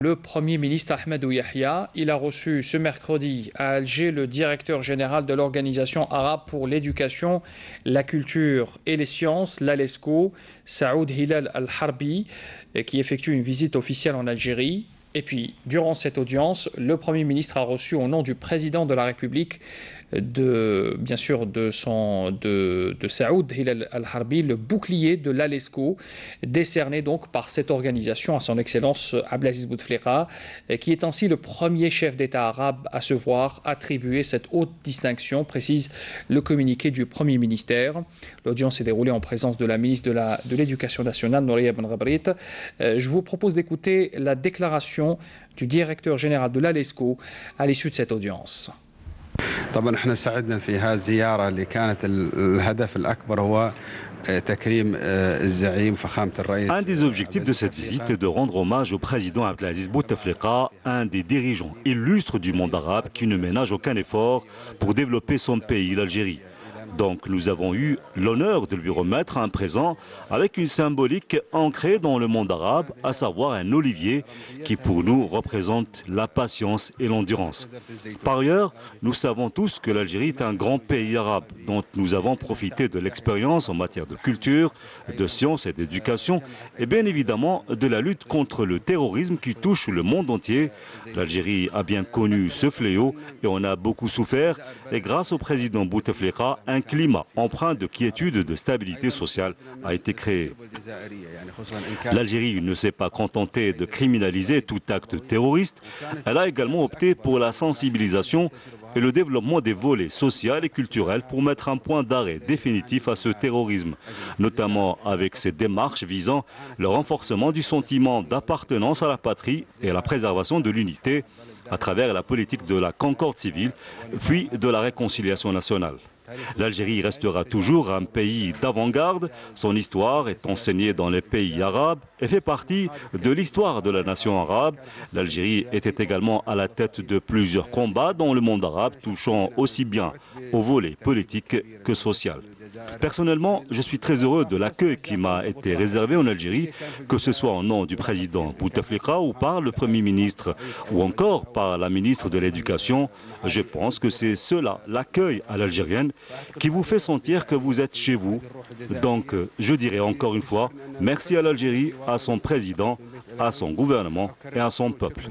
Le Premier ministre Ahmadou Yahya, il a reçu ce mercredi à Alger le directeur général de l'Organisation arabe pour l'éducation, la culture et les sciences, l'ALESCO, Saoud Hilal Al-Harbi, qui effectue une visite officielle en Algérie. Et puis, durant cette audience, le Premier ministre a reçu au nom du président de la République, bien sûr de Saoud Hilal Al-Harbi, le bouclier de l'ALESCO, décerné donc par cette organisation à son Excellence Abdelaziz Bouteflika, qui est ainsi le premier chef d'État arabe à se voir attribuer cette haute distinction, précise le communiqué du Premier ministère. L'audience s'est déroulée en présence de la ministre de l'Éducation nationale, Nouria Ben Ghabrit. Je vous propose d'écouter la déclaration du directeur général de l'ALESCO à l'issue de cette audience. طبعا احنا سعدنا في هذه الزيارة اللي كانت الهدف الأكبر هو تكريم الزعيم فخامة الرئيس. Un des objectifs de cette visite est de rendre hommage au président Abdelaziz Bouteflika, un des dirigeants illustres du monde arabe qui ne ménage aucun effort pour développer son pays, l'Algérie. Donc nous avons eu l'honneur de lui remettre un présent avec une symbolique ancrée dans le monde arabe, à savoir un olivier qui pour nous représente la patience et l'endurance. Par ailleurs, nous savons tous que l'Algérie est un grand pays arabe dont nous avons profité de l'expérience en matière de culture, de sciences et d'éducation et bien évidemment de la lutte contre le terrorisme qui touche le monde entier. L'Algérie a bien connu ce fléau et on a beaucoup souffert et grâce au président Bouteflika, un climat empreint de quiétude et de stabilité sociale a été créé. L'Algérie ne s'est pas contentée de criminaliser tout acte terroriste, elle a également opté pour la sensibilisation et le développement des volets sociaux et culturels pour mettre un point d'arrêt définitif à ce terrorisme, notamment avec ces démarches visant le renforcement du sentiment d'appartenance à la patrie et la préservation de l'unité à travers la politique de la concorde civile, puis de la réconciliation nationale. L'Algérie restera toujours un pays d'avant-garde. Son histoire est enseignée dans les pays arabes et fait partie de l'histoire de la nation arabe. L'Algérie était également à la tête de plusieurs combats dans le monde arabe, touchant aussi bien au volet politique que social. Personnellement, je suis très heureux de l'accueil qui m'a été réservé en Algérie, que ce soit au nom du président Bouteflika ou par le Premier ministre ou encore par la ministre de l'Éducation. Je pense que c'est cela, l'accueil à l'algérienne, qui vous fait sentir que vous êtes chez vous. Donc, je dirais encore une fois, merci à l'Algérie, à son président, à son gouvernement et à son peuple.